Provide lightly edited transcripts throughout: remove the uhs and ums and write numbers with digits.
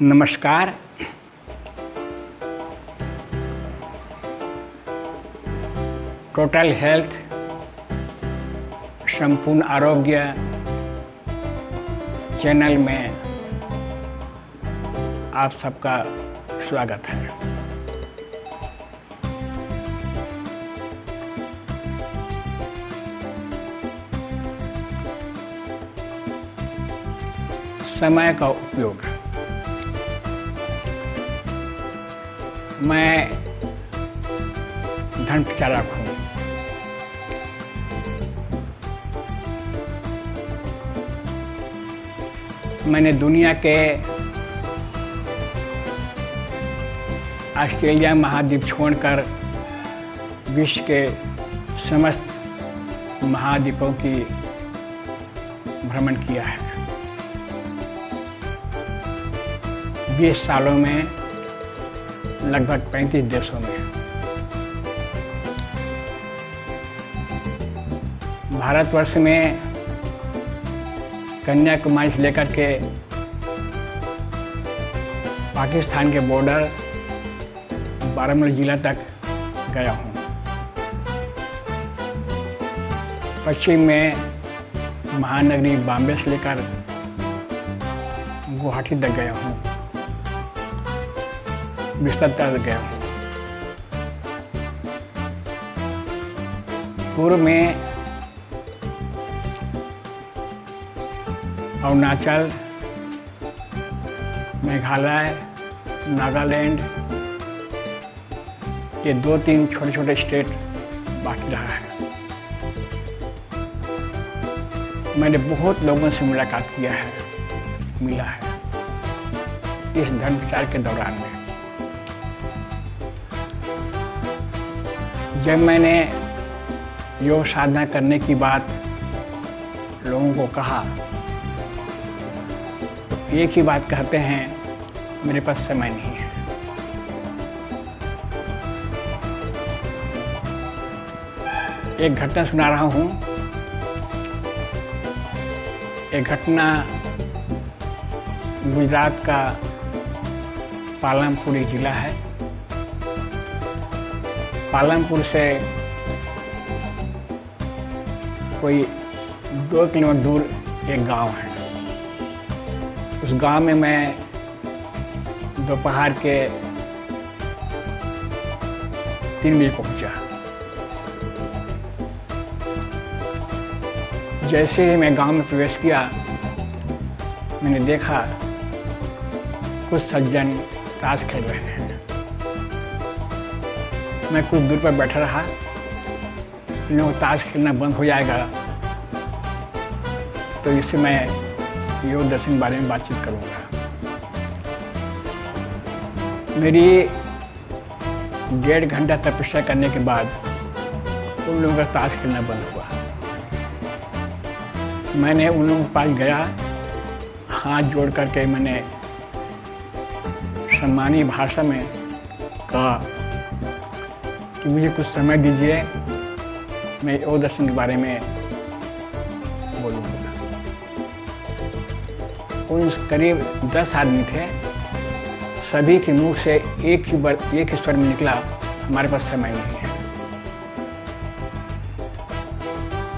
नमस्कार। Total health संपूर्ण आरोग्य चैनल में आप सबका स्वागत है। समय का उपयोग। मैं धन प्रचारक हूँ। मैंने दुनिया के ऑस्ट्रेलिया महाद्वीप छोड़कर विश्व के समस्त महाद्वीपों की भ्रमण किया है। 20 सालों में लगभग 35 देशों में। भारतवर्ष में कन्याकुमारी से लेकर के पाकिस्तान के बॉर्डर बारामूला जिला तक गया हूँ। पश्चिम में महानगरी बॉम्बे से लेकर गुवाहाटी तक गया हूँ। विस्तार तक गया हूँ। पूर्व में अरुणाचल, मेघालय, नागालैंड, ये 2-3 छोटे छोटे स्टेट बाकी रहा है। मैंने बहुत लोगों से मुलाकात किया है, मिला है इस धर्म प्रचार के दौरान में। जब मैंने योग साधना करने की बात लोगों को कहा तो एक ही बात कहते हैं, मेरे पास समय नहीं है। एक घटना सुना रहा हूँ। एक घटना गुजरात का पालमपुर जिला है। पालमपुर से कोई 2 किलोमीटर दूर एक गांव है। उस गांव में मैं दोपहर के 3 बजे पहुंचा। जैसे ही मैं गांव में प्रवेश किया, मैंने देखा कुछ सज्जन ताश खेल रहे हैं। मैं कुछ दूर पर बैठा रहा। इन लोगों को ताश खेलना बंद हो जाएगा तो इससे मैं योग दर्शन के बारे में बातचीत करूँगा। मेरी 1.5 घंटा तपस्या करने के बाद उन लोगों का ताश खेलना बंद हुआ। मैंने उन लोगों के पास गया, हाथ जोड़ करके मैंने सम्मानीय भाषा में कहा कि मुझे कुछ समय दीजिए, मैं योग दर्शन के बारे में बोलूँगा। उन करीब 10 आदमी थे। सभी के मुंह से एक ही स्वर में निकला, हमारे पास समय नहीं है,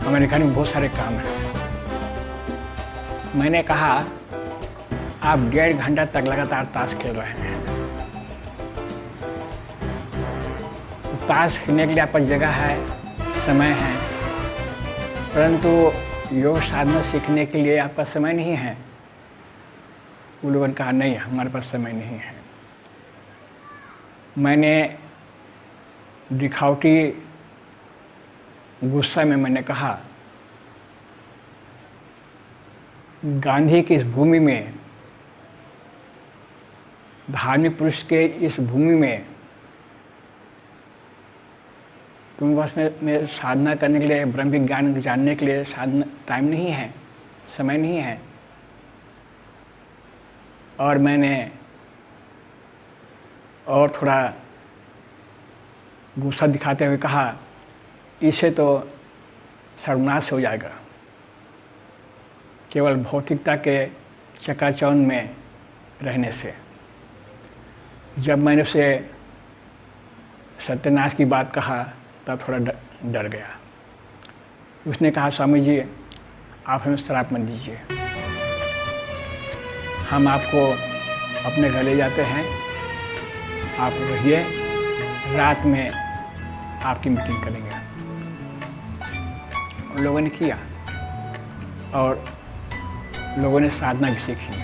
हमारे घर में बहुत सारे काम हैं। मैंने कहा, आप 1.5 घंटा तक लगातार ताश खेल रहे हैं। ताश खेलने के लिए आपका जगह है, समय है, परंतु योग साधना सीखने के लिए आपका समय नहीं है। उन लोगों ने कहा, नहीं, हमारे पास समय नहीं है। मैंने दिखावटी गुस्सा में मैंने कहा, गांधी की इस भूमि में, धार्मिक पुरुष के इस भूमि में तुम्हारे पास में साधना करने के लिए, ब्रह्म विज्ञान जानने के लिए साधना टाइम नहीं है, समय नहीं है। और मैंने और थोड़ा गुस्सा दिखाते हुए कहा, इसे तो सर्वनाश हो जाएगा। केवल भौतिकता के चकाचौंध में रहने से। जब मैंने उसे सत्यानाश की बात कहा तब थोड़ा डर गया। उसने कहा, स्वामी जी आप हमें श्राप मत दीजिए, हम आपको अपने घर ले जाते हैं, आप रहिए, रात में आपकी मीटिंग करेंगे। उन लोगों ने किया और लोगों ने साधना भी सीखी।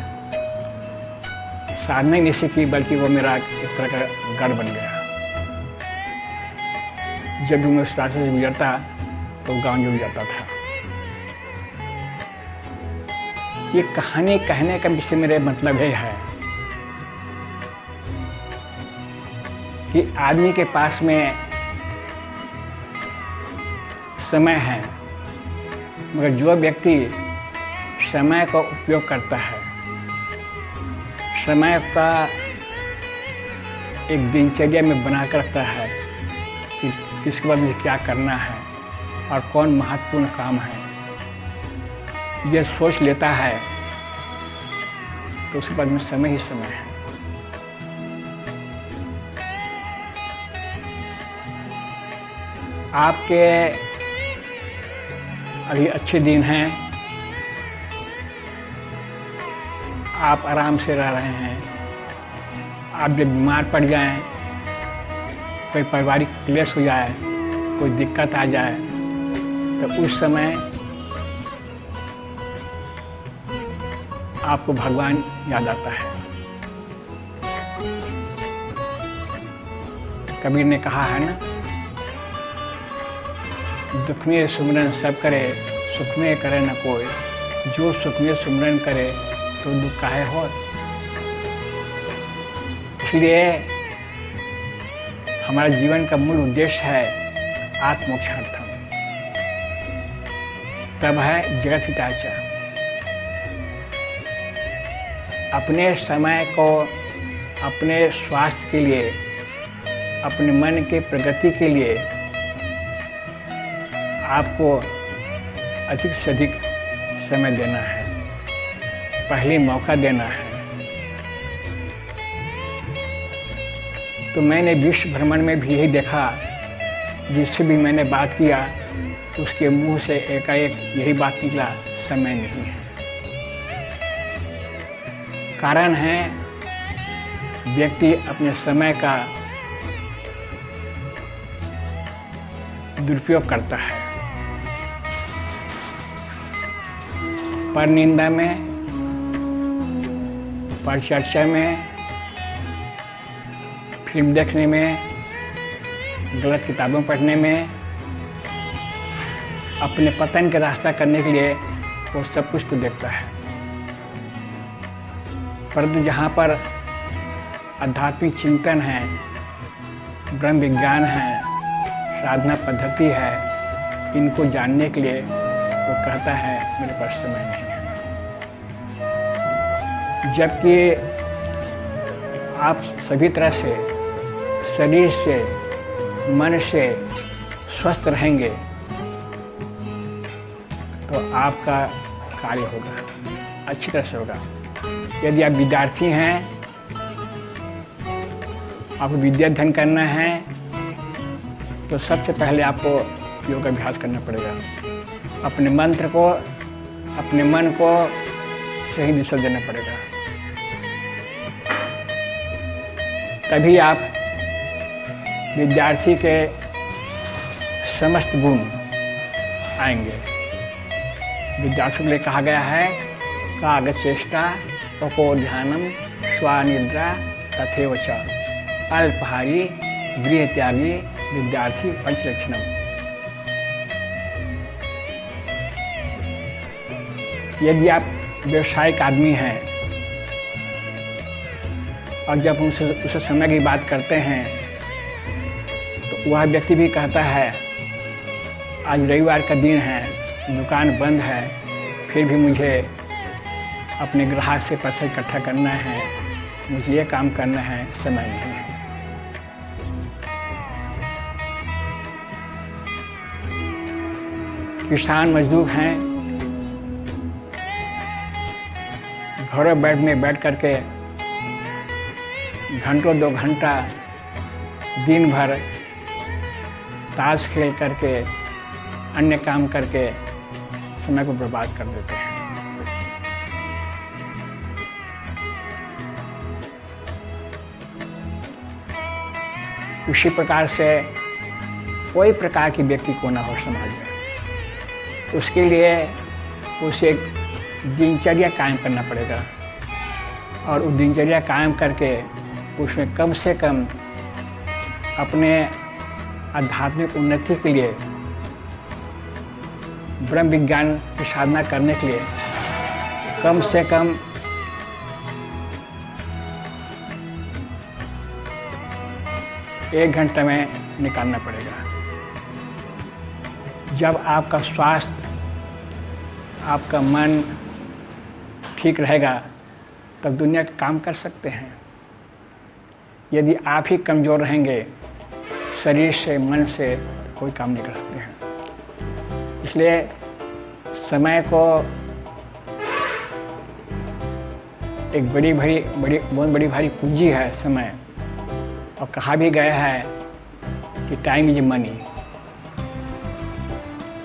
साधना ही नहीं सीखी बल्कि वो मेरा एक तरह का गढ़ बन गया। जब भी मैं उस रास्ते से गुजरता तो गाँव जुड़ जाता था। ये कहानी कहने का विषय मेरे मतलब ये है कि आदमी के पास में समय है, मगर जो व्यक्ति समय का उपयोग करता है, समय का एक दिनचर्या में बना कर रखता है कि किसके बाद मुझे क्या करना है और कौन महत्वपूर्ण काम है, ये सोच लेता है तो उसके बाद में समय ही समय है। आपके अभी अच्छे दिन हैं, आप आराम से रह रहे हैं। आप जब बीमार पड़ जाएं, कोई पारिवारिक क्लेश हो जाए, कोई दिक्कत आ जाए, तो उस समय आपको भगवान याद आता है। कबीर ने कहा है ना, दुख में सुमरन सब करे, सुख में करे न कोई, जो सुख में सुमरन करे तो दुख काहे हो। इसलिए हमारे जीवन का मूल उद्देश्य है आत्मोक्षार्थम, तब है जगत हिताचा। अपने समय को अपने स्वास्थ्य के लिए, अपने मन के प्रगति के लिए आपको अधिक से अधिक समय देना है, पहले मौका देना है। तो मैंने विश्व भ्रमण में भी यही देखा, जिससे भी मैंने बात किया तो उसके मुंह से एकाएक यही बात निकला, समय नहीं है। कारण है व्यक्ति अपने समय का दुरुपयोग करता है, पर निंदा में, पर चर्चा में, फिल्म देखने में, गलत किताबें पढ़ने में, अपने पतन का रास्ता करने के लिए वो सब कुछ को देखता है। परंतु जहाँ पर आध्यात्मिक चिंतन है, ब्रह्म विज्ञान है, साधना पद्धति है, इनको जानने के लिए वो कहता है मेरे पास समय नहीं है। जबकि आप सभी तरह से शरीर से, मन से स्वस्थ रहेंगे तो आपका कार्य होगा, अच्छी तरह से होगा। यदि आप विद्यार्थी हैं, आपको विद्या अध्ययन करना है, तो सबसे पहले आपको योग अभ्यास करना पड़ेगा। अपने मंत्र को, अपने मन को सही दिशा देना पड़ेगा, तभी आप विद्यार्थी के समस्त गुण आएंगे। विद्यार्थी के लिए कहा गया है, कागज चेष्टा तपो ध्यानम स्वानिद्रा तथैव च, अल्पहारी गृह त्यागी विद्यार्थी पंचलक्षणम। यदि आप व्यवसायिक आदमी हैं और जब उसे समय की बात करते हैं तो वह व्यक्ति भी कहता है आज रविवार का दिन है, दुकान बंद है, फिर भी मुझे अपने ग्राहक से पैसा इकट्ठा करना है, मुझे ये काम करना है, समय नहीं है। किसान मजदूर हैं, घरों बैठ करके घंटों 2 घंटा दिन भर ताश खेल करके, अन्य काम करके समय को बर्बाद कर देते हैं। उसी प्रकार से कोई प्रकार की व्यक्ति को ना हो समाज में, उसके लिए उसे दिनचर्या कायम करना पड़ेगा और वो दिनचर्या कायम करके उसमें कम से कम अपने आध्यात्मिक उन्नति के लिए, ब्रह्म विज्ञान की साधना करने के लिए कम से कम 1 घंटा में निकालना पड़ेगा। जब आपका स्वास्थ्य, आपका मन ठीक रहेगा तब दुनिया का काम कर सकते हैं। यदि आप ही कमज़ोर रहेंगे शरीर से, मन से, कोई काम नहीं कर सकते हैं। इसलिए समय को एक बहुत बड़ी भारी पूंजी है समय, और कहा भी गया है कि टाइम इज मनी,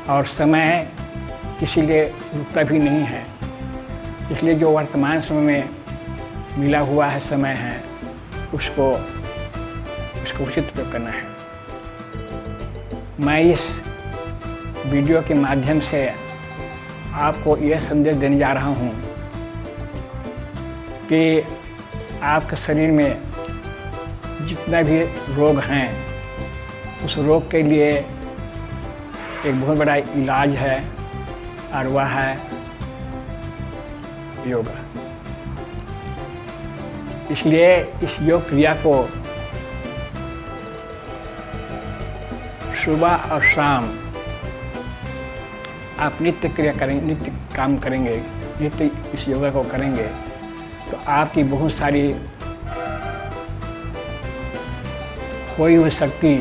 और समय किसी लिए रुकता भी नहीं है। इसलिए जो वर्तमान समय में मिला हुआ है समय है, उसको उचित उपयोग करना है। मैं इस वीडियो के माध्यम से आपको यह संदेश देने जा रहा हूँ कि आपके शरीर में जितना भी रोग हैं, उस रोग के लिए एक बहुत बड़ा इलाज है और वह है योगा। इसलिए इस योग क्रिया को सुबह और शाम आप नित्य क्रिया करेंगे, नित्य काम करेंगे, नित्य इस योगा को करेंगे तो आपकी बहुत सारी खोई हुई शक्ति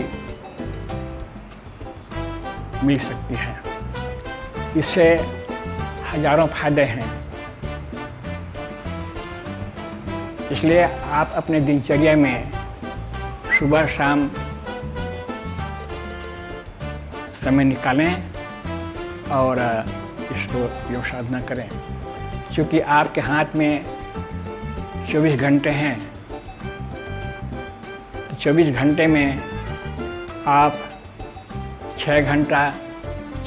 मिल सकती है। इससे हजारों फायदे हैं। इसलिए आप अपने दिनचर्या में सुबह शाम समय निकालें और इसको योग साधना करें। क्योंकि आपके हाथ में 24 घंटे हैं, तो 24 घंटे में आप 6 घंटा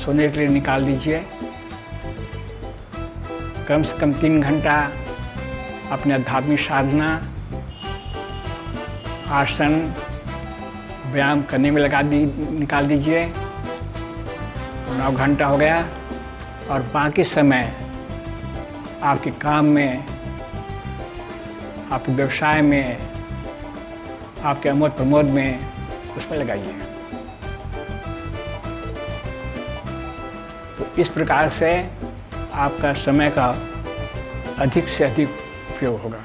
सोने के लिए निकाल दीजिए। कम से कम 3 घंटा अपने आध्यात्मिक साधना, आसन, व्यायाम करने में निकाल दीजिए। 9 घंटा हो गया, और बाकी समय आपके काम में, आपके व्यवसाय में, आपके आमोद प्रमोद में उसमें लगाइए। तो इस प्रकार से आपका समय का अधिक से अधिक उपयोग होगा।